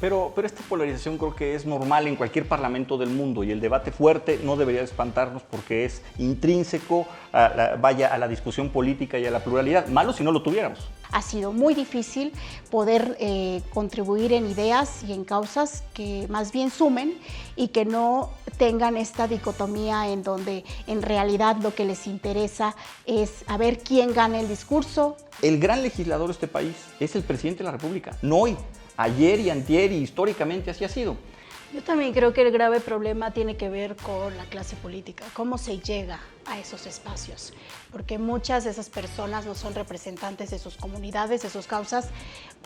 Pero esta polarización creo que es normal en cualquier parlamento del mundo, y el debate fuerte no debería espantarnos porque es intrínseco a la discusión política y a la pluralidad. Malo si no lo tuviéramos. Ha sido muy difícil poder contribuir en ideas y en causas que más bien sumen y que no tengan esta dicotomía en donde en realidad lo que les interesa es a ver quién gana el discurso. El gran legislador de este país es el presidente de la República, no hoy. Ayer y antier, y históricamente así ha sido. Yo también creo que el grave problema tiene que ver con la clase política, cómo se llega a esos espacios, porque muchas de esas personas no son representantes de sus comunidades, de sus causas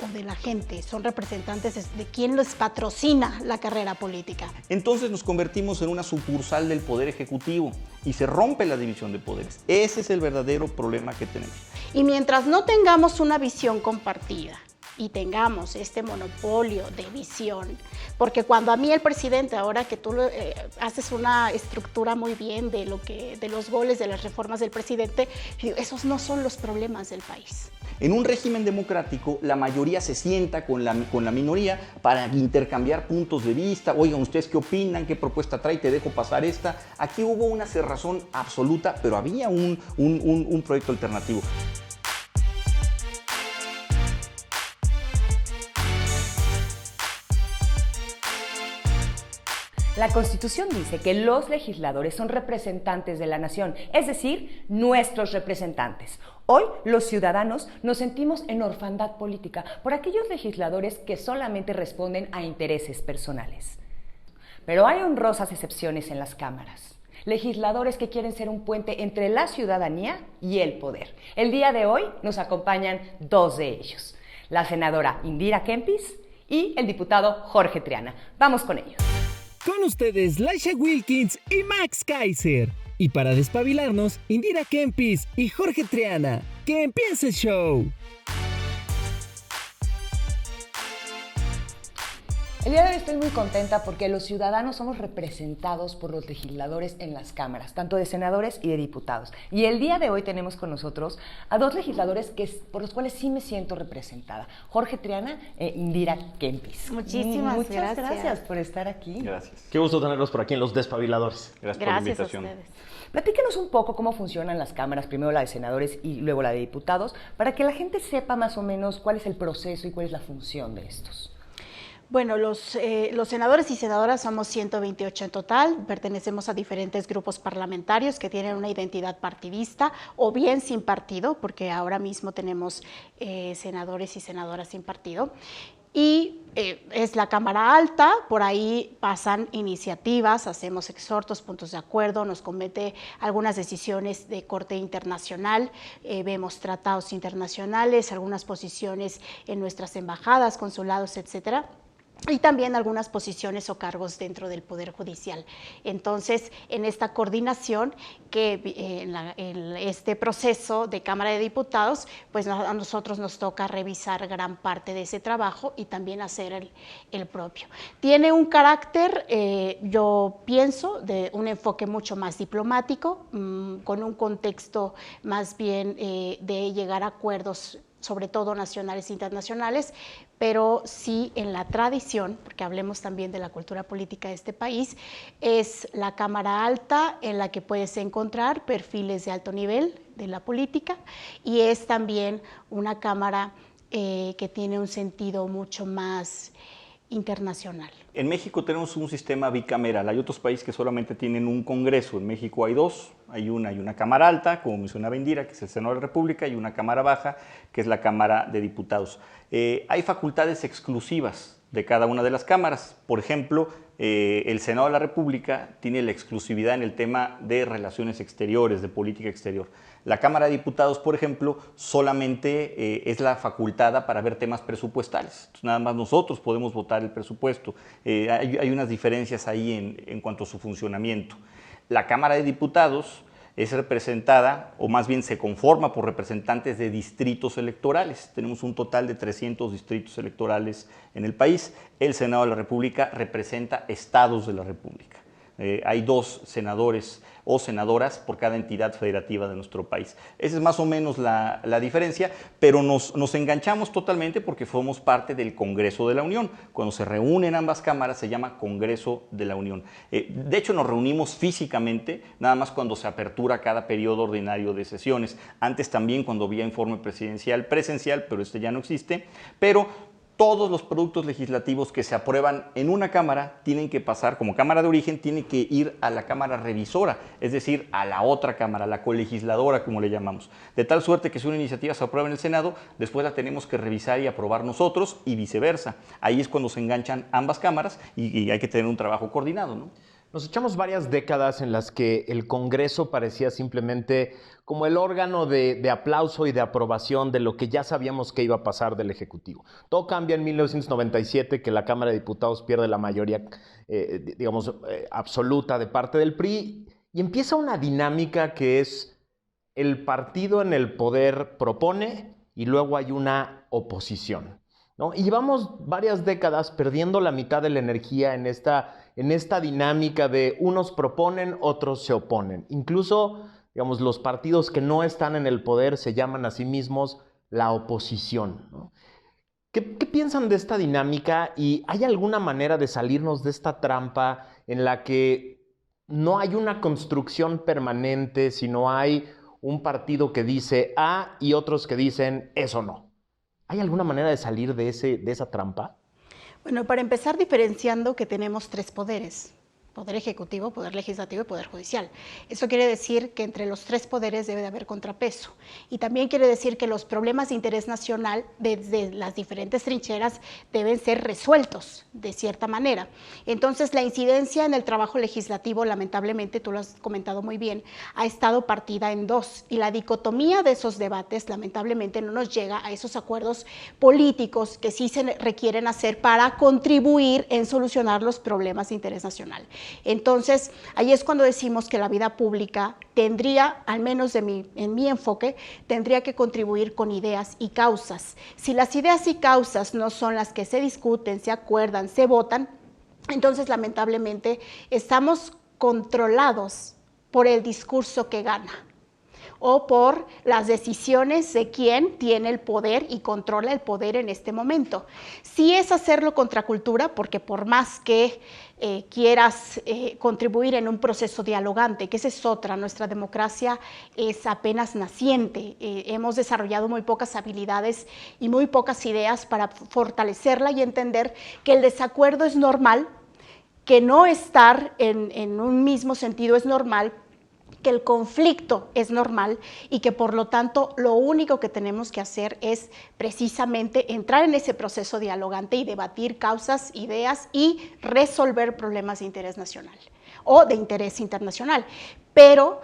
o de la gente, son representantes de quien les patrocina la carrera política. Entonces nos convertimos en una sucursal del Poder Ejecutivo y se rompe la división de poderes. Ese es el verdadero problema que tenemos. Y mientras no tengamos una visión compartida, y tengamos este monopolio de visión, porque cuando a mí el presidente, ahora que tú haces una estructura muy bien de los goles, de las reformas del presidente, esos no son los problemas del país. En un régimen democrático, la mayoría se sienta con la minoría para intercambiar puntos de vista. Oigan, ¿ustedes qué opinan? ¿Qué propuesta trae? Te dejo pasar esta. Aquí hubo una cerrazón absoluta, pero había un proyecto alternativo. La Constitución dice que los legisladores son representantes de la nación, es decir, nuestros representantes. Hoy los ciudadanos nos sentimos en orfandad política por aquellos legisladores que solamente responden a intereses personales. Pero hay honrosas excepciones en las cámaras. Legisladores que quieren ser un puente entre la ciudadanía y el poder. El día de hoy nos acompañan dos de ellos, la senadora Indira Kempis y el diputado Jorge Triana. Vamos con ellos. Con ustedes, Laisha Wilkins y Max Kaiser. Y para despabilarnos, Indira Kempis y Jorge Triana. ¡Que empiece el show! El día de hoy estoy muy contenta porque los ciudadanos somos representados por los legisladores en las cámaras, tanto de senadores y de diputados. Y el día de hoy tenemos con nosotros a dos legisladores por los cuales sí me siento representada. Jorge Triana e Indira Kempis. Muchas gracias por estar aquí. Gracias. Qué gusto tenerlos por aquí en Los Despabiladores. Gracias por la invitación. A ustedes. Platíquenos un poco cómo funcionan las cámaras, primero la de senadores y luego la de diputados, para que la gente sepa más o menos cuál es el proceso y cuál es la función de estos. Bueno, los senadores y senadoras somos 128 en total, pertenecemos a diferentes grupos parlamentarios que tienen una identidad partidista o bien sin partido, porque ahora mismo tenemos senadores y senadoras sin partido. Y es la Cámara Alta, por ahí pasan iniciativas, hacemos exhortos, puntos de acuerdo, nos comete algunas decisiones de corte internacional, vemos tratados internacionales, algunas posiciones en nuestras embajadas, consulados, etcétera. Y también algunas posiciones o cargos dentro del Poder Judicial. Entonces, en esta coordinación, en este proceso de Cámara de Diputados, pues a nosotros nos toca revisar gran parte de ese trabajo y también hacer el propio. Tiene un carácter, yo pienso, de un enfoque mucho más diplomático, con un contexto más bien de llegar a acuerdos, sobre todo nacionales e internacionales, pero sí en la tradición, porque hablemos también de la cultura política de este país, es la Cámara Alta en la que puedes encontrar perfiles de alto nivel de la política y es también una Cámara que tiene un sentido mucho más internacional. En México tenemos un sistema bicameral, hay otros países que solamente tienen un congreso, en México hay dos, hay una Cámara Alta, como mencionaba Indira, que es el Senado de la República, y una Cámara Baja, que es la Cámara de Diputados. Hay facultades exclusivas de cada una de las cámaras, por ejemplo, el Senado de la República tiene la exclusividad en el tema de relaciones exteriores, de política exterior. La Cámara de Diputados, por ejemplo, solamente es la facultada para ver temas presupuestales. Entonces, nada más nosotros podemos votar el presupuesto. Hay unas diferencias ahí en cuanto a su funcionamiento. La Cámara de Diputados es representada, o más bien se conforma por representantes de distritos electorales. Tenemos un total de 300 distritos electorales en el país. El Senado de la República representa estados de la República. Hay 2 senadores o senadoras por cada entidad federativa de nuestro país. Esa es más o menos la diferencia, pero nos enganchamos totalmente porque formamos parte del Congreso de la Unión. Cuando se reúnen ambas cámaras se llama Congreso de la Unión. De hecho, nos reunimos físicamente, nada más cuando se apertura cada periodo ordinario de sesiones. Antes también cuando había informe presidencial presencial, pero este ya no existe. Pero todos los productos legislativos que se aprueban en una cámara tienen que pasar, como cámara de origen, tienen que ir a la cámara revisora, es decir, a la otra cámara, la colegisladora, como le llamamos. De tal suerte que si una iniciativa se aprueba en el Senado, después la tenemos que revisar y aprobar nosotros y viceversa. Ahí es cuando se enganchan ambas cámaras y hay que tener un trabajo coordinado, ¿no? Nos echamos varias décadas en las que el Congreso parecía simplemente como el órgano de aplauso y de aprobación de lo que ya sabíamos que iba a pasar del Ejecutivo. Todo cambia en 1997, que la Cámara de Diputados pierde la mayoría, absoluta de parte del PRI, y empieza una dinámica que es el partido en el poder propone y luego hay una oposición, ¿no? Y llevamos varias décadas perdiendo la mitad de la energía en esta dinámica de unos proponen, otros se oponen. Incluso, digamos, los partidos que no están en el poder se llaman a sí mismos la oposición, ¿no? ¿Qué piensan de esta dinámica y hay alguna manera de salirnos de esta trampa en la que no hay una construcción permanente, sino hay un partido que dice A y otros que dicen eso no? ¿Hay alguna manera de salir de esa trampa? Bueno, para empezar diferenciando que tenemos 3 poderes: poder ejecutivo, poder legislativo y poder judicial. Eso quiere decir que entre los 3 poderes debe de haber contrapeso. Y también quiere decir que los problemas de interés nacional desde las diferentes trincheras deben ser resueltos de cierta manera. Entonces, la incidencia en el trabajo legislativo, lamentablemente, tú lo has comentado muy bien, ha estado partida en 2. Y la dicotomía de esos debates, lamentablemente, no nos llega a esos acuerdos políticos que sí se requieren hacer para contribuir en solucionar los problemas de interés nacional. Entonces, ahí es cuando decimos que la vida pública tendría, al menos en mi enfoque, tendría que contribuir con ideas y causas. Si las ideas y causas no son las que se discuten, se acuerdan, se votan, entonces lamentablemente estamos controlados por el discurso que gana o por las decisiones de quien tiene el poder y controla el poder en este momento. Sí es hacerlo contra cultura, porque por más que quieras contribuir en un proceso dialogante, que esa es otra, nuestra democracia es apenas naciente, hemos desarrollado muy pocas habilidades y muy pocas ideas para fortalecerla y entender que el desacuerdo es normal, que no estar en un mismo sentido es normal, que el conflicto es normal y que por lo tanto lo único que tenemos que hacer es precisamente entrar en ese proceso dialogante y debatir causas, ideas y resolver problemas de interés nacional o de interés internacional. Pero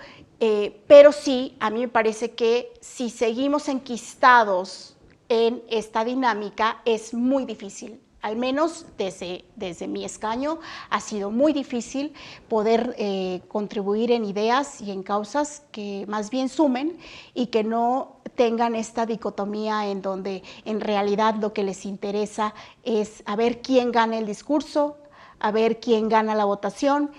sí, a mí me parece que si seguimos enquistados en esta dinámica es muy difícil. Al menos desde mi escaño ha sido muy difícil poder contribuir en ideas y en causas que más bien sumen y que no tengan esta dicotomía en donde en realidad lo que les interesa es a ver quién gana el discurso, a ver quién gana la votación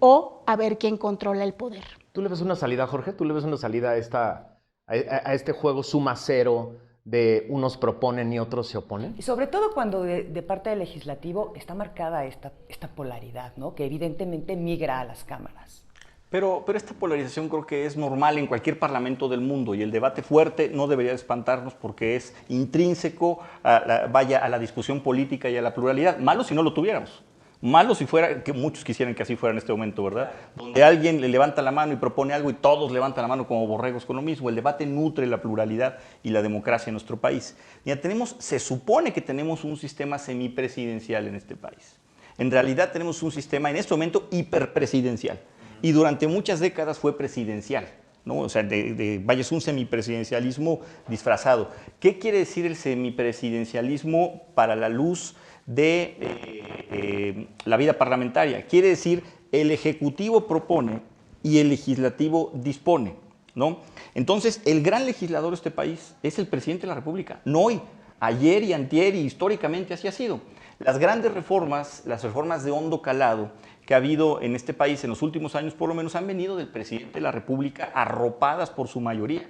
o a ver quién controla el poder. ¿Tú le ves una salida, Jorge? ¿Tú le ves una salida a este juego suma cero de unos proponen y otros se oponen? Y sobre todo cuando de parte del legislativo está marcada esta polaridad, ¿no? Que evidentemente migra a las cámaras. Pero esta polarización creo que es normal en cualquier parlamento del mundo y el debate fuerte no debería espantarnos porque es intrínseco a la discusión política y a la pluralidad. Malo si no lo tuviéramos. Malo si fuera, que muchos quisieran que así fuera en este momento, ¿verdad? Donde alguien le levanta la mano y propone algo y todos levantan la mano como borregos con lo mismo. El debate nutre la pluralidad y la democracia en nuestro país. Ya se supone que tenemos un sistema semipresidencial en este país. En realidad tenemos un sistema en este momento hiperpresidencial y durante muchas décadas fue presidencial, ¿no? O sea, es un semipresidencialismo disfrazado. ¿Qué quiere decir el semipresidencialismo para la luz de la vida parlamentaria? Quiere decir el Ejecutivo propone y el Legislativo dispone, ¿no? Entonces, el gran legislador de este país es el presidente de la República, no hoy, ayer y antier y históricamente así ha sido. Las grandes reformas, las reformas de hondo calado que ha habido en este país en los últimos años, por lo menos, han venido del presidente de la República, arropadas por su mayoría.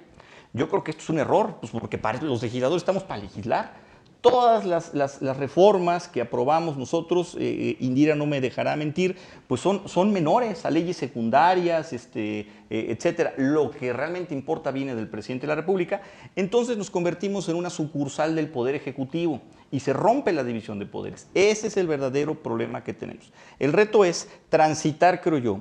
Yo creo que esto es un error, pues porque los legisladores estamos para legislar. Todas las reformas que aprobamos nosotros, Indira no me dejará mentir, pues son menores a leyes secundarias, etcétera. Lo que realmente importa viene del presidente de la República. Entonces nos convertimos en una sucursal del Poder Ejecutivo y se rompe la división de poderes. Ese es el verdadero problema que tenemos. El reto es transitar, creo yo,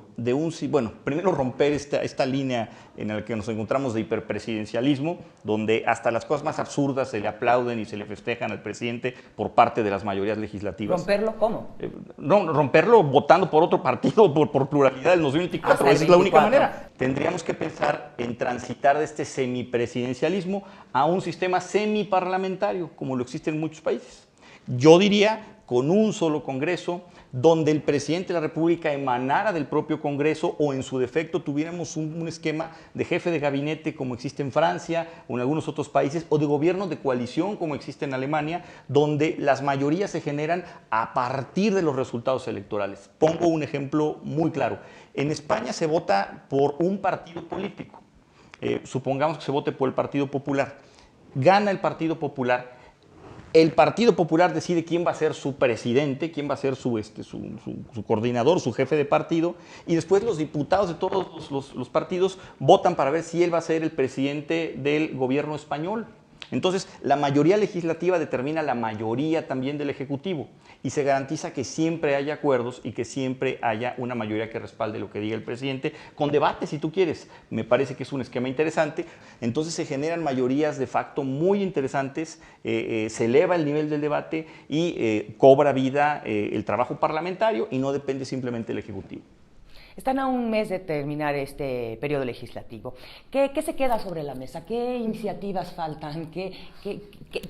primero romper esta línea en la que nos encontramos de hiperpresidencialismo, donde hasta las cosas más absurdas se le aplauden y se le festejan al presidente por parte de las mayorías legislativas. ¿Romperlo cómo? No, romperlo votando por otro partido, por pluralidad del 2024. Esa es la única manera. Tendríamos que pensar en transitar de este semipresidencialismo a un sistema semiparlamentario, como lo existe en muchos países. Yo diría, con un solo Congreso, donde el presidente de la República emanara del propio Congreso o en su defecto tuviéramos un esquema de jefe de gabinete como existe en Francia o en algunos otros países, o de gobierno de coalición como existe en Alemania, donde las mayorías se generan a partir de los resultados electorales. Pongo un ejemplo muy claro. En España se vota por un partido político. Supongamos que se vote por el Partido Popular. Gana el Partido Popular. El Partido Popular decide quién va a ser su presidente, quién va a ser su coordinador, su jefe de partido, y después los diputados de todos los partidos votan para ver si él va a ser el presidente del gobierno español. Entonces, la mayoría legislativa determina la mayoría también del Ejecutivo y se garantiza que siempre haya acuerdos y que siempre haya una mayoría que respalde lo que diga el presidente, con debate si tú quieres. Me parece que es un esquema interesante. Entonces se generan mayorías de facto muy interesantes, se eleva el nivel del debate y cobra vida el trabajo parlamentario y no depende simplemente del Ejecutivo. Están a un mes de terminar este periodo legislativo. ¿Qué se queda sobre la mesa? ¿Qué iniciativas faltan? ¿Qué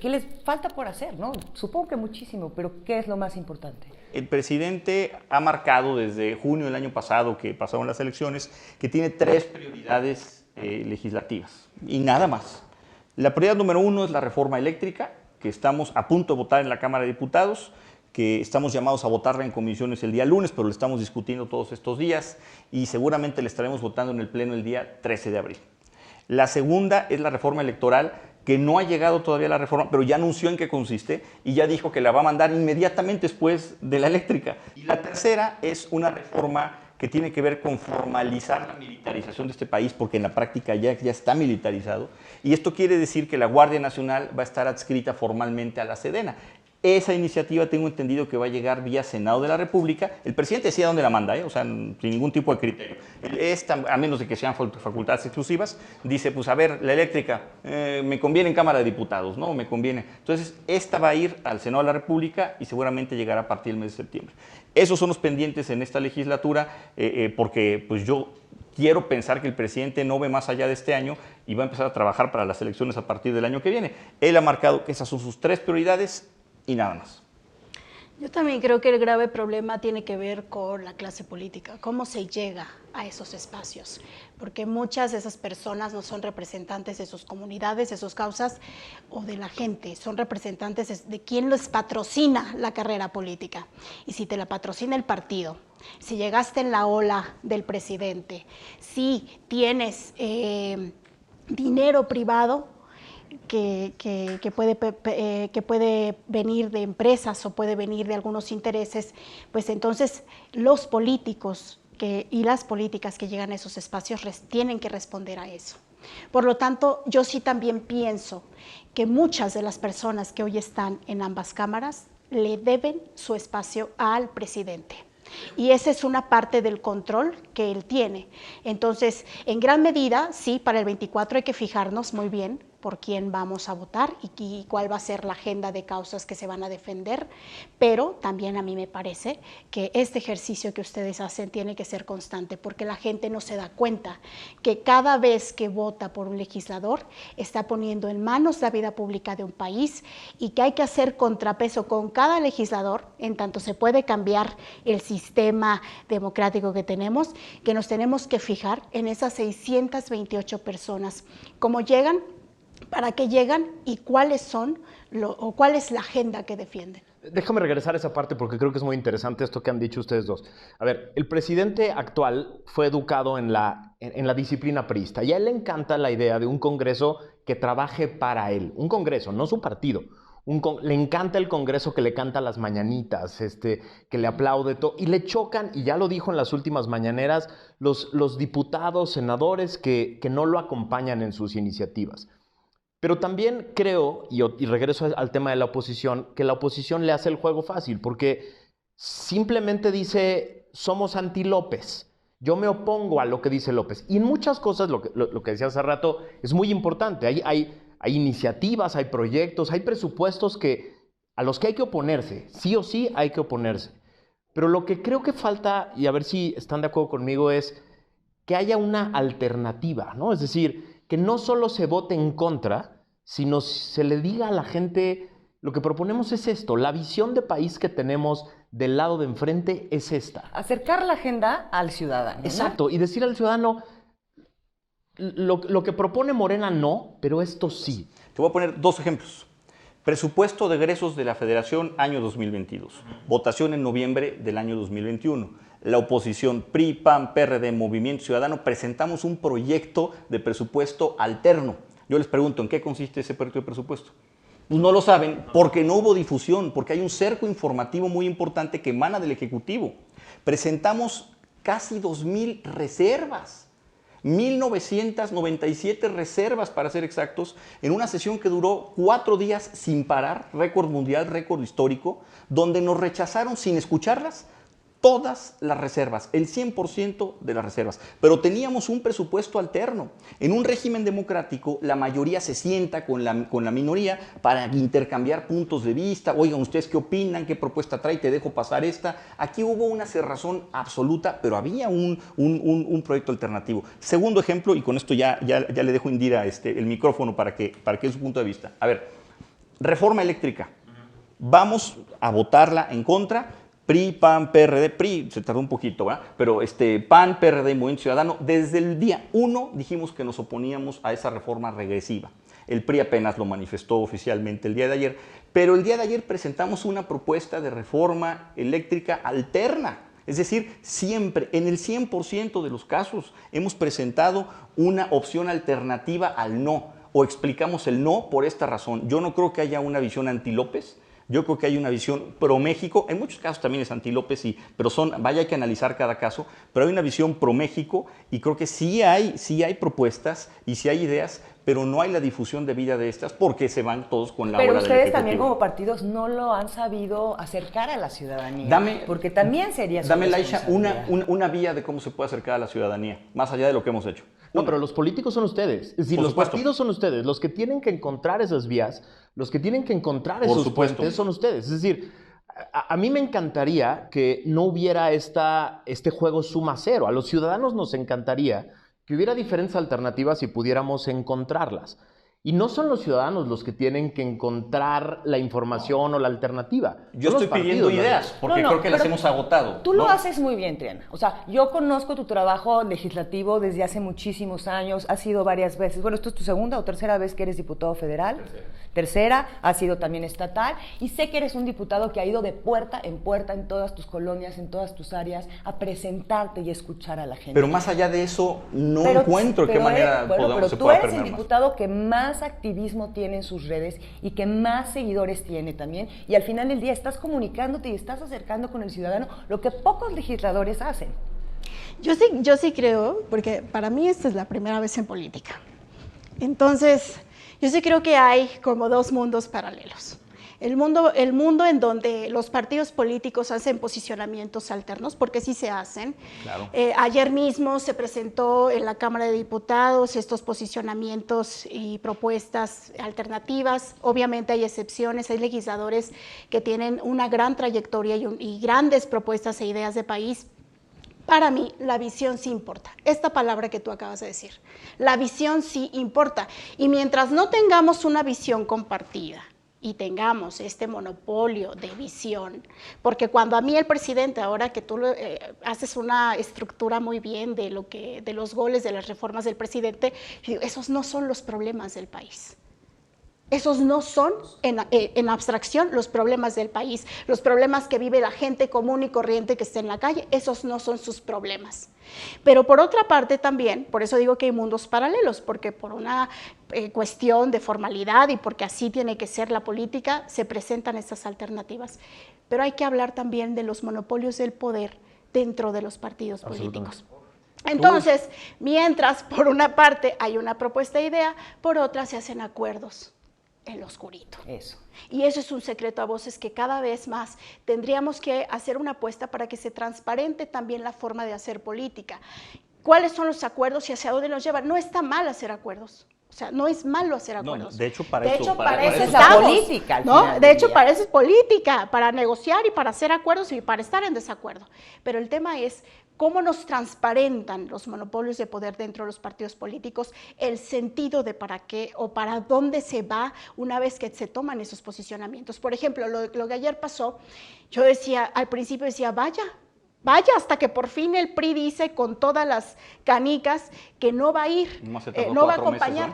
les falta por hacer? ¿No? Supongo que muchísimo, pero ¿qué es lo más importante? El presidente ha marcado desde junio del año pasado, que pasaron las elecciones, que tiene 3 prioridades legislativas y nada más. La prioridad número 1 es la reforma eléctrica, que estamos a punto de votar en la Cámara de Diputados, que estamos llamados a votarla en comisiones el día lunes, pero lo estamos discutiendo todos estos días y seguramente le estaremos votando en el Pleno el día 13 de abril. La segunda es la reforma electoral, que no ha llegado todavía la reforma, pero ya anunció en qué consiste y ya dijo que la va a mandar inmediatamente después de la eléctrica. Y la tercera es una reforma que tiene que ver con formalizar la militarización de este país, porque en la práctica ya está militarizado, y esto quiere decir que la Guardia Nacional va a estar adscrita formalmente a la Sedena. Esa iniciativa tengo entendido que va a llegar vía Senado de la República. El presidente decide a dónde la manda, o sea, sin ningún tipo de criterio. A menos de que sean facultades exclusivas, dice, pues a ver, la eléctrica, me conviene en Cámara de Diputados, ¿no? Me conviene. Entonces, esta va a ir al Senado de la República y seguramente llegará a partir del mes de septiembre. Esos son los pendientes en esta legislatura, porque pues yo quiero pensar que el presidente no ve más allá de este año y va a empezar a trabajar para las elecciones a partir del año que viene. Él ha marcado que esas son sus 3 prioridades y nada más. Yo también creo que el grave problema tiene que ver con la clase política, cómo se llega a esos espacios, porque muchas de esas personas no son representantes de sus comunidades, de sus causas o de la gente, son representantes de quien les patrocina la carrera política. Y si te la patrocina el partido, si llegaste en la ola del presidente, si tienes dinero privado, que puede venir de empresas o puede venir de algunos intereses, pues entonces los políticos y las políticas que llegan a esos espacios tienen que responder a eso. Por lo tanto, yo sí también pienso que muchas de las personas que hoy están en ambas cámaras le deben su espacio al presidente. Y esa es una parte del control que él tiene. Entonces, en gran medida, sí, para el 24 hay que fijarnos muy bien por quién vamos a votar y cuál va a ser la agenda de causas que se van a defender, pero también a mí me parece que este ejercicio que ustedes hacen tiene que ser constante, porque la gente no se da cuenta que cada vez que vota por un legislador está poniendo en manos la vida pública de un país y que hay que hacer contrapeso con cada legislador, en tanto se puede cambiar el sistema democrático que tenemos, que nos tenemos que fijar en esas 628 personas, cómo llegan, para qué llegan y cuáles son cuál es la agenda que defienden. Déjame regresar a esa parte porque creo que es muy interesante esto que han dicho ustedes dos. A ver, el presidente actual fue educado en la disciplina priista y a él le encanta la idea de un Congreso que trabaje para él. Un Congreso, no su partido. Le encanta el Congreso que le canta las mañanitas, que le aplaude todo. Y le chocan, y ya lo dijo en las últimas mañaneras, los diputados, senadores que no lo acompañan en sus iniciativas. Pero también creo, y regreso al tema de la oposición, que la oposición le hace el juego fácil, porque simplemente dice, somos anti-López. Yo me opongo a lo que dice López. Y en muchas cosas, lo que decía hace rato, es muy importante. Hay iniciativas, hay proyectos, hay presupuestos a los que hay que oponerse. Sí o sí hay que oponerse. Pero lo que creo que falta, y a ver si están de acuerdo conmigo, es que haya una alternativa, ¿no? Es decir, que no solo se vote en contra, sino se le diga a la gente, lo que proponemos es esto, la visión de país que tenemos del lado de enfrente es esta. Acercar la agenda al ciudadano. Exacto, ¿no? Y decir al ciudadano, lo que propone Morena no, pero esto sí. Te voy a poner 2 ejemplos. Presupuesto de egresos de la Federación año 2022. Votación en noviembre del año 2021. La oposición PRI, PAN, PRD, Movimiento Ciudadano presentamos un proyecto de presupuesto alterno. Yo les pregunto, ¿en qué consiste ese proyecto de presupuesto? Pues no lo saben porque no hubo difusión, porque hay un cerco informativo muy importante que emana del Ejecutivo. Presentamos casi 2,000 reservas. 1,997 reservas, para ser exactos, en una sesión que duró 4 días sin parar, récord mundial, récord histórico, donde nos rechazaron sin escucharlas todas las reservas, el 100% de las reservas. Pero teníamos un presupuesto alterno. En un régimen democrático, la mayoría se sienta con la minoría para intercambiar puntos de vista. Oigan, ¿ustedes qué opinan? ¿Qué propuesta trae? Te dejo pasar esta. Aquí hubo una cerrazón absoluta, pero había un proyecto alternativo. Segundo ejemplo, y con esto ya le dejo a Indira el micrófono para que dé su punto de vista. A ver, reforma eléctrica. Vamos a votarla en contra. PRI, PAN, PRD, PRI, se tardó un poquito, ¿verdad? Pero PAN, PRD y Movimiento Ciudadano, desde el día 1 dijimos que nos oponíamos a esa reforma regresiva. El PRI apenas lo manifestó oficialmente el día de ayer, pero el día de ayer presentamos una propuesta de reforma eléctrica alterna. Es decir, siempre, en el 100% de los casos, hemos presentado una opción alternativa al no, o explicamos el no por esta razón. Yo no creo que haya una visión anti-López. Yo creo que hay una visión pro-México, en muchos casos también es anti-López, pero hay que analizar cada caso, pero hay una visión pro-México y creo que sí hay propuestas y sí hay ideas, pero no hay la difusión debida de estas porque se van todos con la pero hora del ustedes Ejecutivo. También como partidos no lo han sabido acercar a la ciudadanía, porque también sería su Dame, Laisha, responsabilidad. una vía de cómo se puede acercar a la ciudadanía, más allá de lo que hemos hecho. No, pero los políticos son ustedes. Es decir, los partidos son ustedes. Los que tienen que encontrar esas vías, los que tienen que encontrar esos puentes son ustedes. Es decir, a mí me encantaría que no hubiera este juego suma cero. A los ciudadanos nos encantaría que hubiera diferentes alternativas y pudiéramos encontrarlas. Y no son los ciudadanos los que tienen que encontrar la información o la alternativa. Yo estoy pidiendo ideas, porque creo que las hemos agotado. Tú lo haces muy bien, Triana. O sea, yo conozco tu trabajo legislativo desde hace muchísimos años. Has sido varias veces. Bueno, ¿esto es tu segunda o tercera vez que eres diputado federal? Tercera. Has sido también estatal. Y sé que eres un diputado que ha ido de puerta en todas tus colonias, en todas tus áreas, a presentarte y escuchar a la gente. Pero más allá de eso, no encuentro qué manera se pueda aprender más. Pero tú eres el diputado que más activismo tiene en sus redes y que más seguidores tiene también, y al final del día estás comunicándote y estás acercando con el ciudadano, lo que pocos legisladores hacen. Yo sí creo, porque para mí esta es la primera vez en política. Entonces, yo sí creo que hay como 2 mundos paralelos. El mundo en donde los partidos políticos hacen posicionamientos alternos, porque sí se hacen. Claro. Ayer mismo se presentó en la Cámara de Diputados estos posicionamientos y propuestas alternativas. Obviamente hay excepciones, hay legisladores que tienen una gran trayectoria y grandes propuestas e ideas de país. Para mí, la visión sí importa. Esta palabra que tú acabas de decir, la visión sí importa. Y mientras no tengamos una visión compartida, y tengamos este monopolio de visión, porque cuando a mí el presidente, ahora que tú haces una estructura muy bien de los goles de las reformas del presidente, esos no son los problemas del país. Esos no son, en abstracción, los problemas del país, los problemas que vive la gente común y corriente que está en la calle, esos no son sus problemas. Pero por otra parte también, por eso digo que hay mundos paralelos, porque por una cuestión de formalidad y porque así tiene que ser la política, se presentan estas alternativas. Pero hay que hablar también de los monopolios del poder dentro de los partidos políticos. Entonces, mientras por una parte hay una propuesta de idea, por otra se hacen acuerdos en lo oscurito. Eso. Y eso es un secreto a voces que cada vez más tendríamos que hacer una apuesta para que se transparente también la forma de hacer política. ¿Cuáles son los acuerdos y hacia dónde nos llevan? No está mal hacer acuerdos. O sea, no es malo hacer acuerdos. No, de hecho, para eso es la política. Al ¿no? final De hecho, día. para eso es política, para negociar y para hacer acuerdos y para estar en desacuerdo. Pero el tema es cómo nos transparentan los monopolios de poder dentro de los partidos políticos, el sentido de para qué o para dónde se va una vez que se toman esos posicionamientos. Por ejemplo, lo que ayer pasó, yo decía, al principio decía, vaya, hasta que por fin el PRI dice con todas las canicas que no va a ir, no va a acompañar.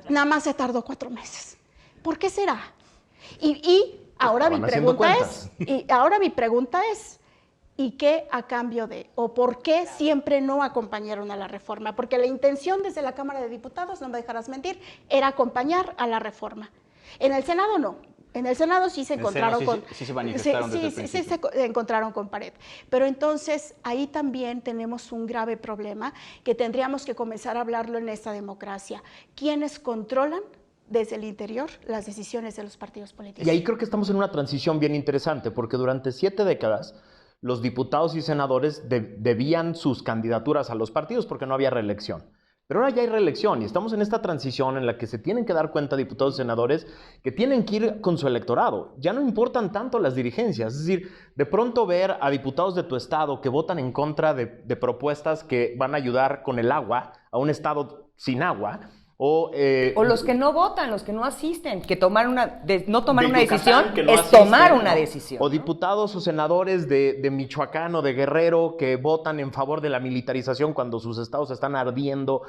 Nada más se tardó 4 meses. ¿Por qué será? Y ahora mi pregunta es, ¿y qué a cambio de? ¿O por qué siempre no acompañaron a la reforma? Porque la intención desde la Cámara de Diputados, no me dejarás mentir, era acompañar a la reforma. En el Senado no. En el Senado sí se encontraron se manifestaron desde el principio. Sí se encontraron con pared. Pero entonces ahí también tenemos un grave problema que tendríamos que comenzar a hablarlo en esta democracia. ¿Quiénes controlan desde el interior las decisiones de los partidos políticos? Y ahí creo que estamos en una transición bien interesante, porque durante 7 décadas los diputados y senadores debían sus candidaturas a los partidos porque no había reelección. Pero ahora ya hay reelección y estamos en esta transición en la que se tienen que dar cuenta diputados y senadores que tienen que ir con su electorado. Ya no importan tanto las dirigencias. Es decir, de pronto ver a diputados de tu estado que votan en contra de propuestas que van a ayudar con el agua a un estado sin agua. O los que no votan, los que no asisten, que no tomar una Yucatán, decisión que no es asisten, tomar ¿no? una decisión. O diputados o senadores de Michoacán o de Guerrero que votan en favor de la militarización cuando sus estados están ardiendo.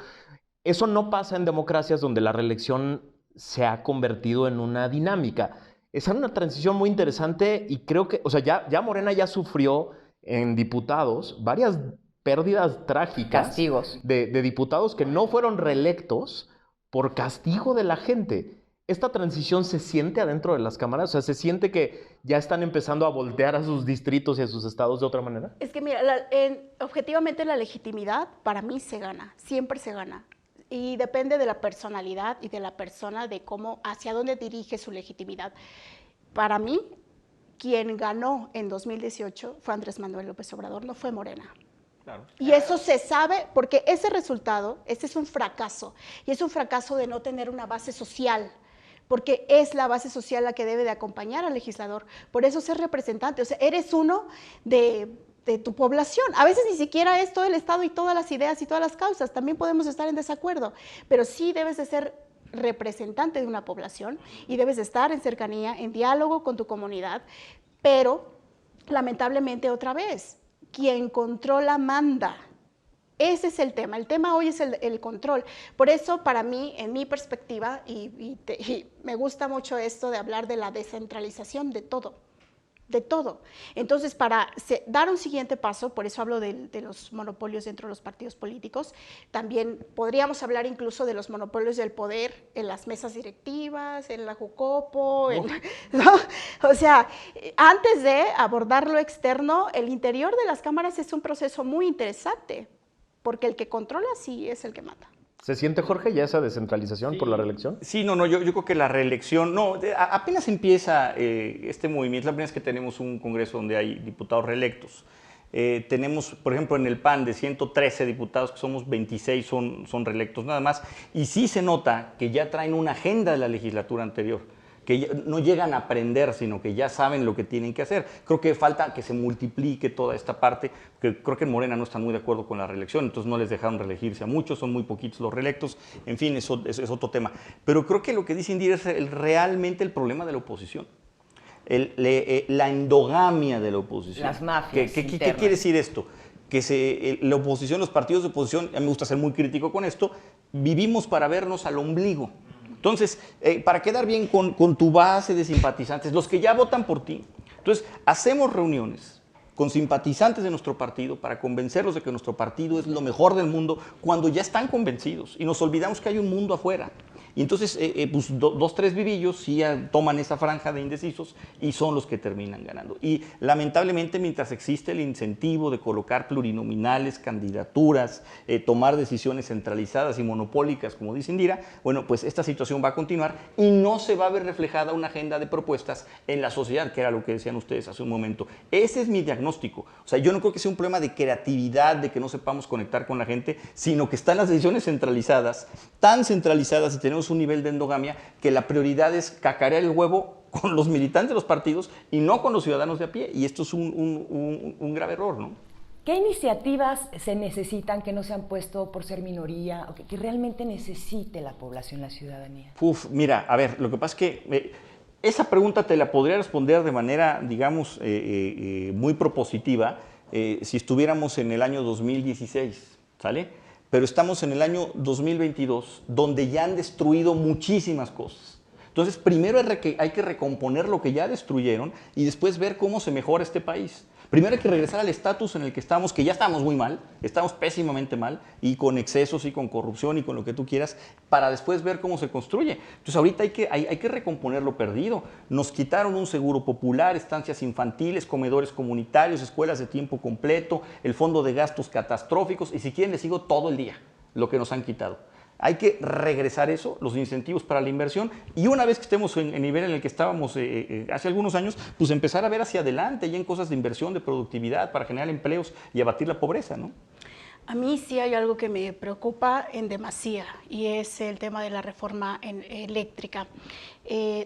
Eso no pasa en democracias donde la reelección se ha convertido en una dinámica. Es una transición muy interesante y creo que, o sea, ya Morena ya sufrió en diputados varias pérdidas trágicas. Castigos. De diputados que no fueron reelectos por castigo de la gente. ¿Esta transición se siente adentro de las cámaras? O sea, ¿se siente que ya están empezando a voltear a sus distritos y a sus estados de otra manera? Es que mira, objetivamente la legitimidad para mí se gana, siempre se gana. Y depende de la personalidad y de la persona, de cómo, hacia dónde dirige su legitimidad. Para mí, quien ganó en 2018 fue Andrés Manuel López Obrador, no fue Morena. Claro. Y eso se sabe porque ese resultado, este es un fracaso, y es un fracaso de no tener una base social, porque es la base social la que debe de acompañar al legislador. Por eso ser representante, o sea, eres uno de tu población. A veces ni siquiera es todo el Estado y todas las ideas y todas las causas, también podemos estar en desacuerdo, pero sí debes de ser representante de una población y debes de estar en cercanía, en diálogo con tu comunidad, pero lamentablemente otra vez, quien controla manda. Ese es el tema. El tema hoy es el control. Por eso, para mí, en mi perspectiva, y me gusta mucho esto de hablar de la descentralización de todo. De todo. Entonces, para dar un siguiente paso, por eso hablo de los monopolios dentro de los partidos políticos, también podríamos hablar incluso de los monopolios del poder en las mesas directivas, en la Jucopo, ¿no? O sea, antes de abordar lo externo, el interior de las cámaras es un proceso muy interesante, porque el que controla sí es el que manda. ¿Se siente, Jorge, ya esa descentralización por la reelección? Sí, no, yo creo que la reelección, apenas empieza este movimiento, la primera vez que tenemos un congreso donde hay diputados reelectos. Tenemos, por ejemplo, en el PAN de 113 diputados, que somos 26 son reelectos nada más, y sí se nota que ya traen una agenda de la legislatura anterior, que no llegan a aprender, sino que ya saben lo que tienen que hacer. Creo que falta que se multiplique toda esta parte, que creo que en Morena no están muy de acuerdo con la reelección, entonces no les dejaron reelegirse a muchos, son muy poquitos los reelectos, en fin, eso es otro tema. Pero creo que lo que dice Indira es realmente el problema de la oposición. La endogamia de la oposición. Las mafias ¿Qué quiere decir esto? Que la oposición, los partidos de oposición, a mí me gusta ser muy crítico con esto, vivimos para vernos al ombligo. Entonces, para quedar bien con tu base de simpatizantes, los que ya votan por ti, entonces hacemos reuniones con simpatizantes de nuestro partido para convencerlos de que nuestro partido es lo mejor del mundo cuando ya están convencidos y nos olvidamos que hay un mundo afuera. Y entonces, pues dos, tres vivillos sí toman esa franja de indecisos y son los que terminan ganando. Y lamentablemente, mientras existe el incentivo de colocar plurinominales, candidaturas, tomar decisiones centralizadas y monopólicas, como dice Indira, bueno, pues esta situación va a continuar y no se va a ver reflejada una agenda de propuestas en la sociedad, que era lo que decían ustedes hace un momento. Ese es mi diagnóstico. O sea, yo no creo que sea un problema de creatividad, de que no sepamos conectar con la gente, sino que están las decisiones centralizadas, tan centralizadas y tenemos un nivel de endogamia que la prioridad es cacarear el huevo con los militantes de los partidos y no con los ciudadanos de a pie. Y esto es un grave error, ¿no? ¿Qué iniciativas se necesitan que no se han puesto por ser minoría o que realmente necesite la población, la ciudadanía? Mira, a ver, lo que pasa es que esa pregunta te la podría responder de manera, digamos, muy propositiva si estuviéramos en el año 2016, ¿sale? Pero estamos en el año 2022, donde ya han destruido muchísimas cosas. Entonces, primero hay que recomponer lo que ya destruyeron y después ver cómo se mejora este país. Primero hay que regresar al estatus en el que estamos, que ya estamos muy mal, estamos pésimamente mal, y con excesos y con corrupción y con lo que tú quieras, para después ver cómo se construye. Entonces ahorita hay que recomponer lo perdido. Nos quitaron un seguro popular, estancias infantiles, comedores comunitarios, escuelas de tiempo completo, el fondo de gastos catastróficos, y si quieren les sigo todo el día lo que nos han quitado. Hay que regresar eso, los incentivos para la inversión, y una vez que estemos en el nivel en el que estábamos hace algunos años, pues empezar a ver hacia adelante ya en cosas de inversión, de productividad, para generar empleos y abatir la pobreza, ¿no? A mí sí hay algo que me preocupa en demasía y es el tema de la reforma eléctrica.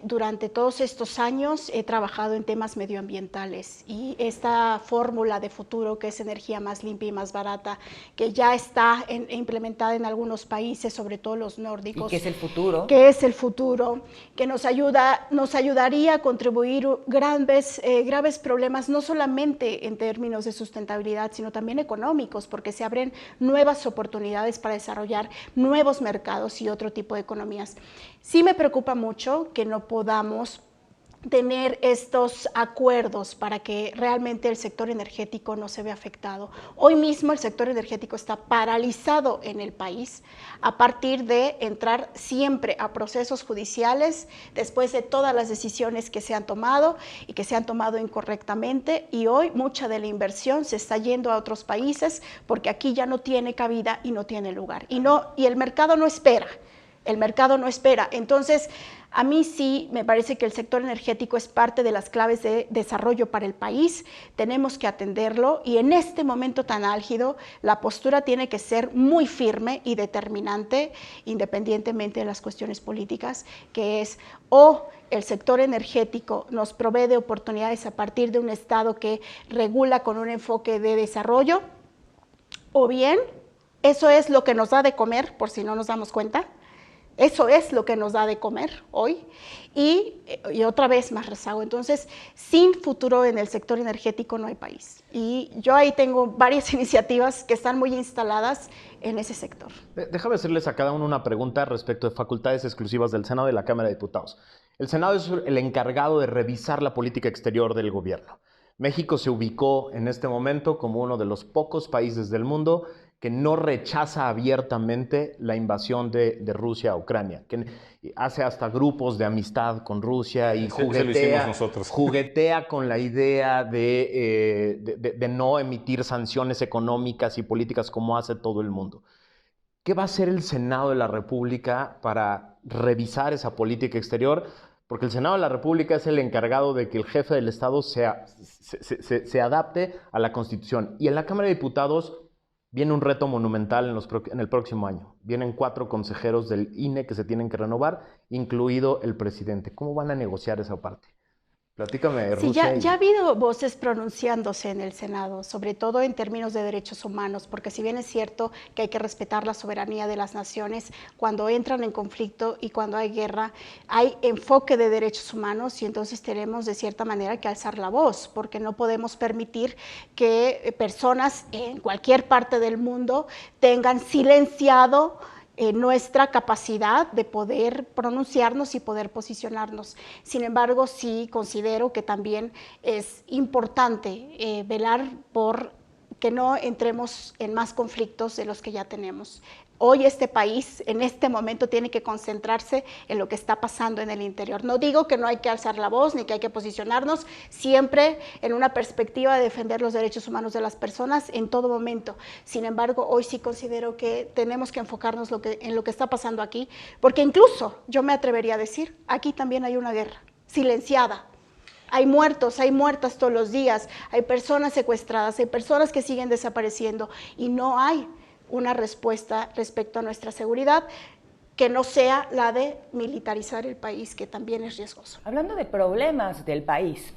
Durante todos estos años he trabajado en temas medioambientales y esta fórmula de futuro, que es energía más limpia y más barata, que ya está implementada en algunos países, sobre todo los nórdicos. ¿Y qué es el futuro? ¿Qué es el futuro? Que nos ayudaría a contribuir graves problemas, no solamente en términos de sustentabilidad, sino también económicos, porque se abren nuevas oportunidades para desarrollar nuevos mercados y otro tipo de economías. Sí me preocupa mucho que no podamos tener estos acuerdos para que realmente el sector energético no se vea afectado. Hoy mismo el sector energético está paralizado en el país a partir de entrar siempre a procesos judiciales después de todas las decisiones que se han tomado y que se han tomado incorrectamente, y hoy mucha de la inversión se está yendo a otros países porque aquí ya no tiene cabida y no tiene lugar. Y el mercado no espera. El mercado no espera. Entonces, a mí sí me parece que el sector energético es parte de las claves de desarrollo para el país. Tenemos que atenderlo y en este momento tan álgido, la postura tiene que ser muy firme y determinante, independientemente de las cuestiones políticas, que es o el sector energético nos provee de oportunidades a partir de un Estado que regula con un enfoque de desarrollo, o bien eso es lo que nos da de comer, por si no nos damos cuenta. Eso es lo que nos da de comer hoy y otra vez más rezago. Entonces, sin futuro en el sector energético no hay país. Y yo ahí tengo varias iniciativas que están muy instaladas en ese sector. Déjame hacerles a cada uno una pregunta respecto de facultades exclusivas del Senado y de la Cámara de Diputados. El Senado es el encargado de revisar la política exterior del gobierno. México se ubicó en este momento como uno de los pocos países del mundo que no rechaza abiertamente la invasión de Rusia a Ucrania, que hace hasta grupos de amistad con Rusia y juguetea con la idea de no emitir sanciones económicas y políticas como hace todo el mundo. ¿Qué va a hacer el Senado de la República para revisar esa política exterior? Porque el Senado de la República es el encargado de que el jefe del Estado se adapte a la Constitución. Y en la Cámara de Diputados viene un reto monumental en el próximo año. Vienen 4 consejeros del INE que se tienen que renovar, incluido el presidente. ¿Cómo van a negociar esa parte? Platícame, Rusia. Sí, ya ha habido voces pronunciándose en el Senado, sobre todo en términos de derechos humanos, porque si bien es cierto que hay que respetar la soberanía de las naciones, cuando entran en conflicto y cuando hay guerra, hay enfoque de derechos humanos y entonces tenemos de cierta manera que alzar la voz, porque no podemos permitir que personas en cualquier parte del mundo tengan silenciado nuestra capacidad de poder pronunciarnos y poder posicionarnos. Sin embargo, sí considero que también es importante velar por que no entremos en más conflictos de los que ya tenemos. Hoy este país, en este momento, tiene que concentrarse en lo que está pasando en el interior. No digo que no hay que alzar la voz ni que hay que posicionarnos, siempre en una perspectiva de defender los derechos humanos de las personas en todo momento. Sin embargo, hoy sí considero que tenemos que enfocarnos en lo que está pasando aquí, porque incluso yo me atrevería a decir, aquí también hay una guerra silenciada. Hay muertos, hay muertas todos los días, hay personas secuestradas, hay personas que siguen desapareciendo y no hay una respuesta respecto a nuestra seguridad que no sea la de militarizar el país, que también es riesgoso. Hablando de problemas del país,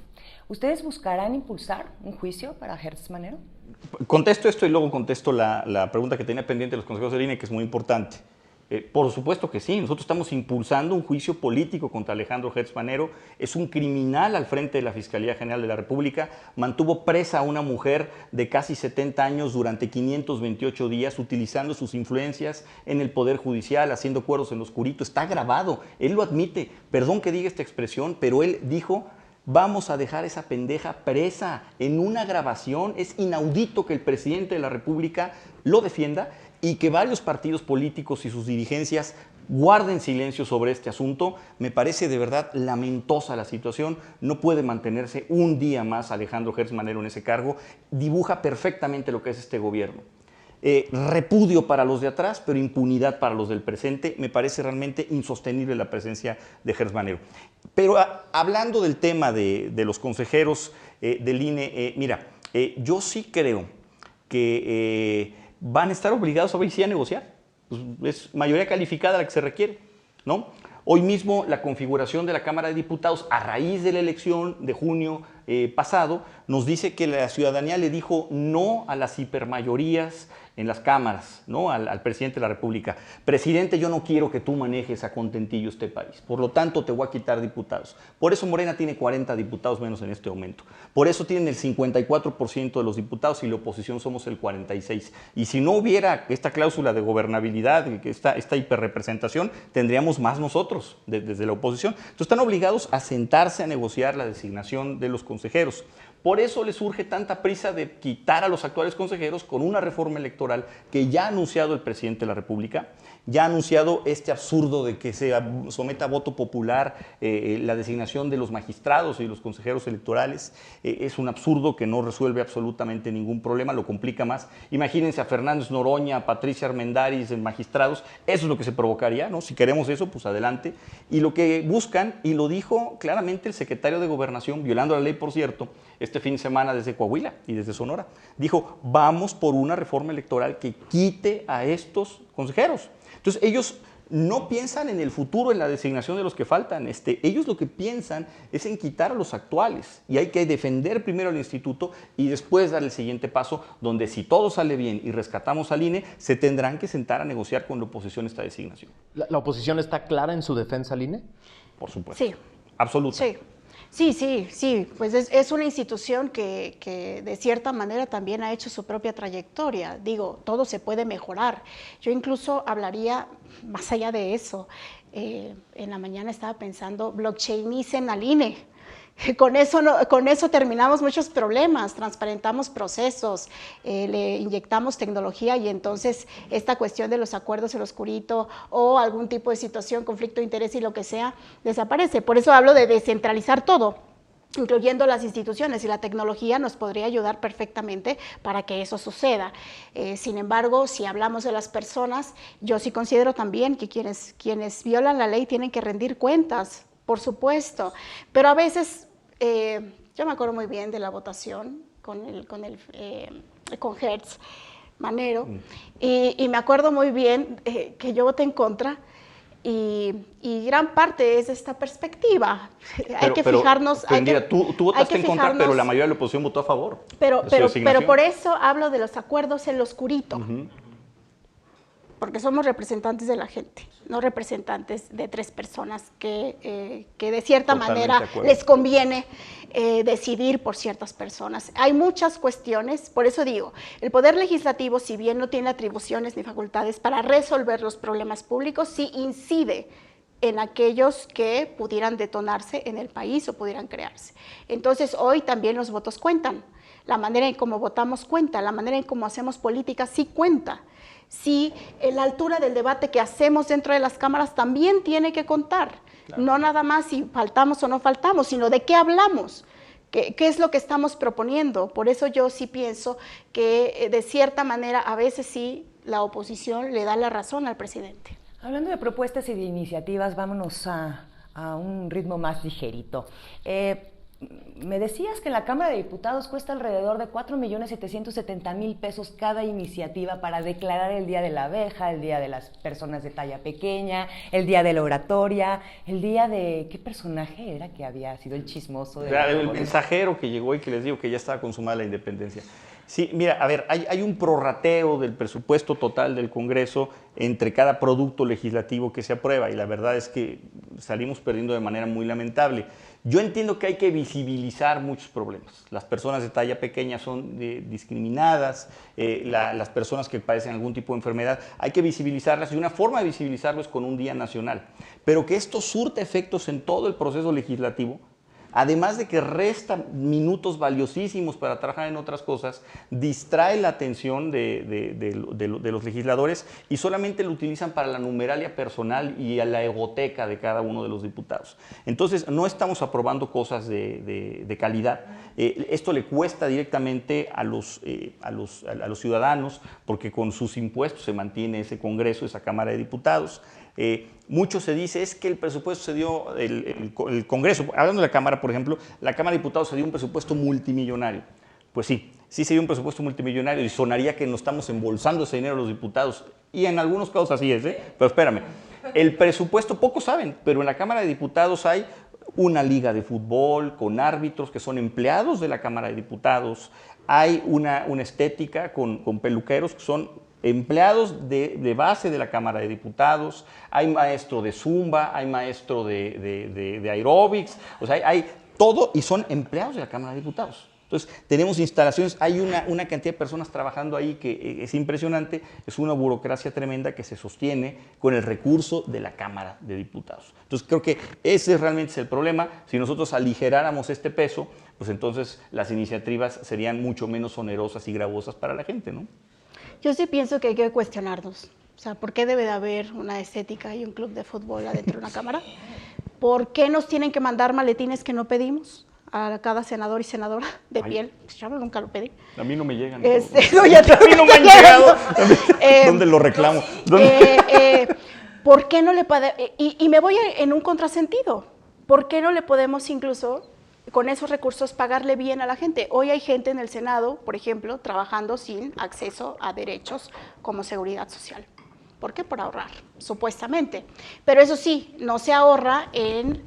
¿ustedes buscarán impulsar un juicio para Gertz Manero? Contesto esto y luego contesto la pregunta que tenía pendiente de los consejeros del INE, que es muy importante. Por supuesto que sí, nosotros estamos impulsando un juicio político contra Alejandro Gertz Manero. Es un criminal al frente de la Fiscalía General de la República. Mantuvo presa a una mujer de casi 70 años durante 528 días, utilizando sus influencias en el Poder Judicial, haciendo cueros en lo oscurito. Está grabado, él lo admite. Perdón que diga esta expresión, pero él dijo: vamos a dejar esa pendeja presa en una grabación. Es inaudito que el presidente de la República lo defienda y que varios partidos políticos y sus dirigencias guarden silencio sobre este asunto. Me parece de verdad lamentosa la situación. No puede mantenerse un día más Alejandro Gertz Manero en ese cargo. Dibuja perfectamente lo que es este gobierno. Repudio para los de atrás, pero impunidad para los del presente. Me parece realmente insostenible la presencia de Gertz Manero. Pero hablando del tema de los consejeros del INE, mira, yo sí creo que van a estar obligados a a negociar. Pues es mayoría calificada la que se requiere, ¿no? Hoy mismo la configuración de la Cámara de Diputados, a raíz de la elección de junio pasado, nos dice que la ciudadanía le dijo no a las hipermayorías en las cámaras, ¿no? Al presidente de la República. Presidente, yo no quiero que tú manejes a contentillo este país. Por lo tanto, te voy a quitar diputados. Por eso Morena tiene 40 diputados menos en este momento. Por eso tienen el 54% de los diputados y la oposición somos el 46%. Y si no hubiera esta cláusula de gobernabilidad, esta hiperrepresentación, tendríamos más nosotros desde la oposición. Entonces están obligados a sentarse a negociar la designación de los consejeros. Por eso les surge tanta prisa de quitar a los actuales consejeros con una reforma electoral que ya ha anunciado el presidente de la República, ya ha anunciado este absurdo de que se someta a voto popular la designación de los magistrados y los consejeros electorales. Es un absurdo que no resuelve absolutamente ningún problema, lo complica más. Imagínense a Fernández Noroña, a Patricia Armendáriz en magistrados, eso es lo que se provocaría, ¿no? Si queremos eso, pues adelante. Y lo que buscan, y lo dijo claramente el secretario de Gobernación, violando la ley, por cierto, este fin de semana desde Coahuila y desde Sonora, dijo: vamos por una reforma electoral que quite a estos consejeros. Entonces ellos no piensan en el futuro, en la designación de los que faltan. Ellos lo que piensan es en quitar a los actuales, y hay que defender primero al instituto y después dar el siguiente paso, donde si todo sale bien y rescatamos al INE, se tendrán que sentar a negociar con la oposición esta designación. ¿La oposición está clara en su defensa al INE? Por supuesto. Sí. Absoluta. Sí. Sí, pues es una institución que de cierta manera también ha hecho su propia trayectoria. Digo, todo se puede mejorar. Yo incluso hablaría más allá de eso. En la mañana estaba pensando, blockchainicen al INE. Con eso terminamos muchos problemas, transparentamos procesos, le inyectamos tecnología y entonces esta cuestión de los acuerdos en lo oscurito o algún tipo de situación, conflicto de interés y lo que sea, desaparece. Por eso hablo de descentralizar todo, incluyendo las instituciones, y la tecnología nos podría ayudar perfectamente para que eso suceda. Sin embargo, si hablamos de las personas, yo sí considero también que quienes violan la ley tienen que rendir cuentas, por supuesto, pero a veces yo me acuerdo muy bien de la votación con Gertz Manero y me acuerdo muy bien que yo voté en contra y gran parte es esta perspectiva. Hay que fijarnos. Tú votaste en contra, pero la mayoría de la oposición votó a favor. Pero por eso hablo de los acuerdos en lo oscurito. porque somos representantes de la gente, no representantes de 3 personas que de cierta manera les conviene decidir por ciertas personas. Hay muchas cuestiones, por eso digo, el Poder Legislativo, si bien no tiene atribuciones ni facultades para resolver los problemas públicos, sí incide en aquellos que pudieran detonarse en el país o pudieran crearse. Entonces, hoy también los votos cuentan, la manera en cómo votamos cuenta, la manera en cómo hacemos política sí cuenta. Sí, la altura del debate que hacemos dentro de las cámaras también tiene que contar. Claro. No nada más si faltamos o no faltamos, sino de qué hablamos, qué es lo que estamos proponiendo. Por eso yo sí pienso que de cierta manera a veces sí la oposición le da la razón al presidente. Hablando de propuestas y de iniciativas, vámonos a un ritmo más ligerito. Me decías que en la Cámara de Diputados cuesta alrededor de 4.770.000 pesos cada iniciativa para declarar el Día de la Abeja, el Día de las Personas de Talla Pequeña, el Día de la Oratoria, el Día de... ¿Qué personaje era que había sido el chismoso? El mensajero que llegó y que les digo que ya estaba consumada la independencia. Sí, mira, a ver, hay un prorrateo del presupuesto total del Congreso entre cada producto legislativo que se aprueba y la verdad es que salimos perdiendo de manera muy lamentable. Yo entiendo que hay que visibilizar muchos problemas. Las personas de talla pequeña son discriminadas, las personas que padecen algún tipo de enfermedad, hay que visibilizarlas y una forma de visibilizarlo es con un día nacional. Pero que esto surte efectos en todo el proceso legislativo, además de que resta minutos valiosísimos para trabajar en otras cosas, distrae la atención de los legisladores y solamente lo utilizan para la numeralia personal y a la egoteca de cada uno de los diputados. Entonces, no estamos aprobando cosas de calidad. Esto le cuesta directamente a los ciudadanos porque con sus impuestos se mantiene ese Congreso, esa Cámara de Diputados. Mucho se dice es que el presupuesto se dio, el Congreso, hablando de la Cámara, por ejemplo, la Cámara de Diputados se dio un presupuesto multimillonario. Pues sí se dio un presupuesto multimillonario y sonaría que nos estamos embolsando ese dinero los diputados. Y en algunos casos así es, pero espérame. El presupuesto, pocos saben, pero en la Cámara de Diputados hay una liga de fútbol con árbitros que son empleados de la Cámara de Diputados. Hay una estética con peluqueros que son empleados de base de la Cámara de Diputados, hay maestro de Zumba, hay maestro de aeróbics, o sea, hay todo y son empleados de la Cámara de Diputados. Entonces, tenemos instalaciones, hay una cantidad de personas trabajando ahí que es impresionante, es una burocracia tremenda que se sostiene con el recurso de la Cámara de Diputados. Entonces, creo que ese realmente es el problema. Si nosotros aligeráramos este peso, pues entonces las iniciativas serían mucho menos onerosas y gravosas para la gente, ¿no? Yo sí pienso que hay que cuestionarnos. O sea, ¿por qué debe de haber una estética y un club de fútbol adentro de una cámara? ¿Por qué nos tienen que mandar maletines que no pedimos a cada senador y senadora de piel? Yo nunca lo pedí. A mí no me llegan. No, a mí no me han llegado. ¿Dónde lo reclamo? ¿Por qué no le podemos? Y me voy en un contrasentido. ¿Por qué no le podemos incluso con esos recursos pagarle bien a la gente? Hoy hay gente en el Senado, por ejemplo, trabajando sin acceso a derechos como seguridad social. ¿Por qué? Por ahorrar, supuestamente. Pero eso sí, no se ahorra en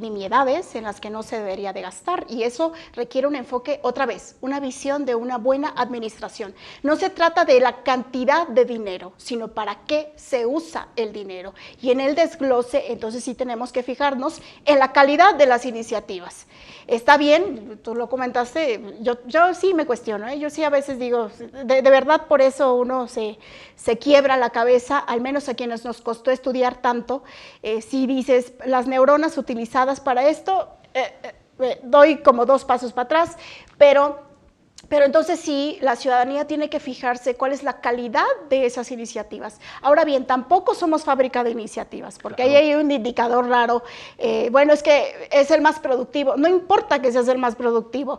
nimiedades en las que no se debería de gastar. Y eso requiere un enfoque, otra vez, una visión de una buena administración. No se trata de la cantidad de dinero, sino para qué se usa el dinero. Y en el desglose, entonces sí tenemos que fijarnos en la calidad de las iniciativas. Está bien, tú lo comentaste, yo sí me cuestiono, yo sí a veces digo, de verdad por eso uno se quiebra la cabeza, al menos a quienes nos costó estudiar tanto. Si dices, las neuronas utilizadas para esto, doy como 2 pasos para atrás, pero entonces sí, la ciudadanía tiene que fijarse cuál es la calidad de esas iniciativas. Ahora bien, tampoco somos fábrica de iniciativas, porque claro, ahí hay un indicador raro. Bueno, es que es el más productivo. No importa que seas el más productivo,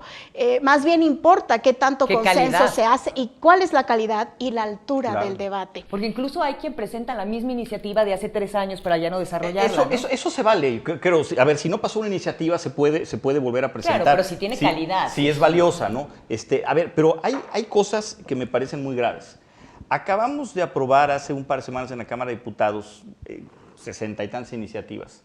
más bien importa qué tanto consenso se hace y cuál es la calidad y la altura del debate. Porque incluso hay quien presenta la misma iniciativa de hace 3 años para ya no desarrollarla. Eso se vale. Creo, a ver, si no pasó una iniciativa, se puede volver a presentar. Claro, pero si tiene calidad. Si es valiosa, ¿no? A ver, pero hay cosas que me parecen muy graves. Acabamos de aprobar hace un par de semanas en la Cámara de Diputados 60 y tantas iniciativas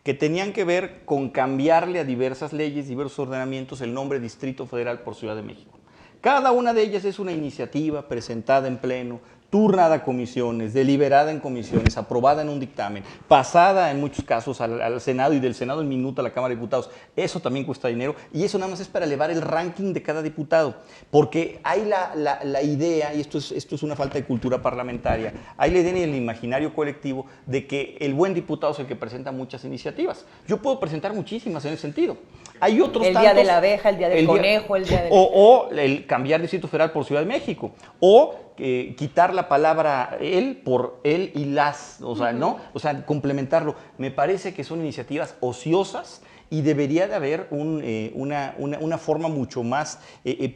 que tenían que ver con cambiarle a diversas leyes, diversos ordenamientos, el nombre Distrito Federal por Ciudad de México. Cada una de ellas es una iniciativa presentada en pleno, turnada a comisiones, deliberada en comisiones, aprobada en un dictamen, pasada en muchos casos al Senado y del Senado en minuto a la Cámara de Diputados. Eso también cuesta dinero y eso nada más es para elevar el ranking de cada diputado, porque hay la idea, y esto es una falta de cultura parlamentaria, hay la idea en el imaginario colectivo de que el buen diputado es el que presenta muchas iniciativas. Yo puedo presentar muchísimas en ese sentido. Hay otros el tantos, día de la abeja, el día del conejo, el día del... O el cambiar Distrito Federal por Ciudad de México, o quitar la palabra él por él y las, o sea, ¿no? O sea, complementarlo. Me parece que son iniciativas ociosas y debería de haber una forma mucho más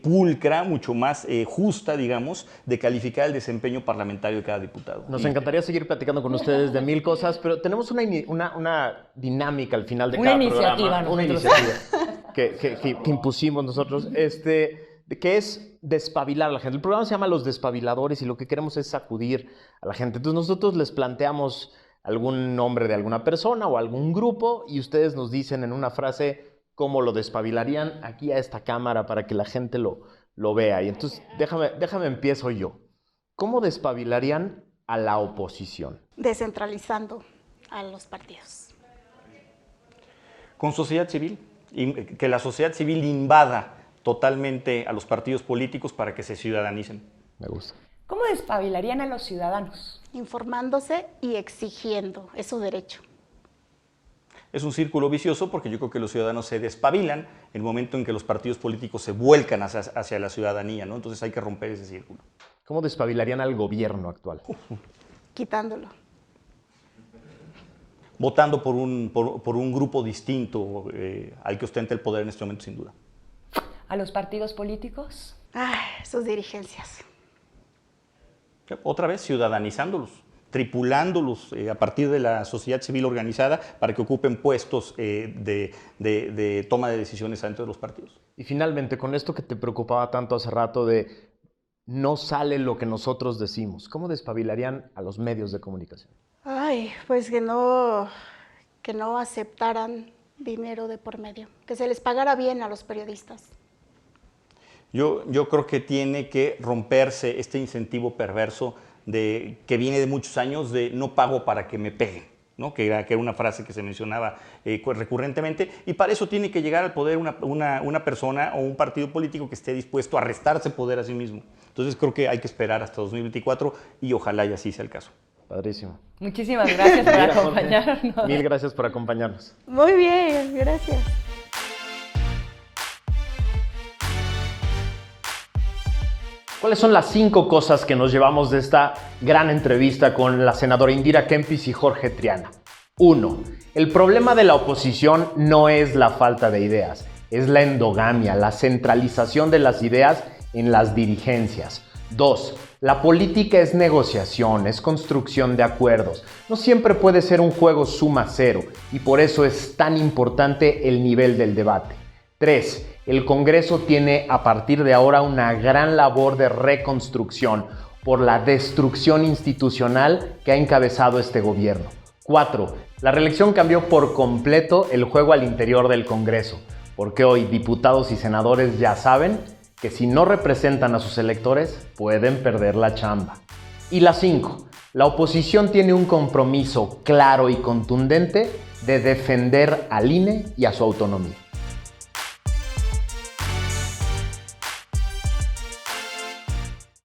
pulcra, mucho más justa, digamos, de calificar el desempeño parlamentario de cada diputado. Nos encantaría seguir platicando con ustedes de mil cosas, pero tenemos una dinámica al final de cada programa. Una iniciativa que impusimos nosotros, que es despabilar a la gente. El programa se llama Los Despabiladores y lo que queremos es sacudir a la gente. Entonces nosotros les planteamos algún nombre de alguna persona o algún grupo y ustedes nos dicen en una frase cómo lo despabilarían aquí a esta cámara para que la gente lo vea. Y entonces déjame empiezo yo. ¿Cómo despabilarían a la oposición? Descentralizando a los partidos. Con sociedad civil, que la sociedad civil invada totalmente a los partidos políticos para que se ciudadanicen. Me gusta. ¿Cómo despabilarían a los ciudadanos? Informándose y exigiendo, es su derecho. Es un círculo vicioso porque yo creo que los ciudadanos se despabilan en el momento en que los partidos políticos se vuelcan hacia la ciudadanía, ¿no? Entonces hay que romper ese círculo. ¿Cómo despabilarían al gobierno actual? Quitándolo. Votando por un grupo distinto al que ostenta el poder en este momento, sin duda. ¿A los partidos políticos? Sus dirigencias. Otra vez, ciudadanizándolos, tripulándolos a partir de la sociedad civil organizada para que ocupen puestos de toma de decisiones dentro de los partidos. Y finalmente, con esto que te preocupaba tanto hace rato de no sale lo que nosotros decimos, ¿cómo despabilarían a los medios de comunicación? Pues que no aceptaran dinero de por medio, que se les pagara bien a los periodistas. Yo creo que tiene que romperse este incentivo perverso que viene de muchos años de no pago para que me peguen, ¿no? que era una frase que se mencionaba recurrentemente, y para eso tiene que llegar al poder una persona o un partido político que esté dispuesto a restarse poder a sí mismo. Entonces creo que hay que esperar hasta 2024 y ojalá y así sea el caso. Padrísimo. Muchísimas gracias por acompañarnos. Mil gracias por acompañarnos. Muy bien, gracias. ¿Cuáles son las 5 cosas que nos llevamos de esta gran entrevista con la senadora Indira Kempis y Jorge Triana? 1. El problema de la oposición no es la falta de ideas, es la endogamia, la centralización de las ideas en las dirigencias. 2. La política es negociación, es construcción de acuerdos. No siempre puede ser un juego suma cero y por eso es tan importante el nivel del debate. 3. El Congreso tiene a partir de ahora una gran labor de reconstrucción por la destrucción institucional que ha encabezado este gobierno. 4. La reelección cambió por completo el juego al interior del Congreso, porque hoy diputados y senadores ya saben que si no representan a sus electores pueden perder la chamba. Y la 5. La oposición tiene un compromiso claro y contundente de defender al INE y a su autonomía.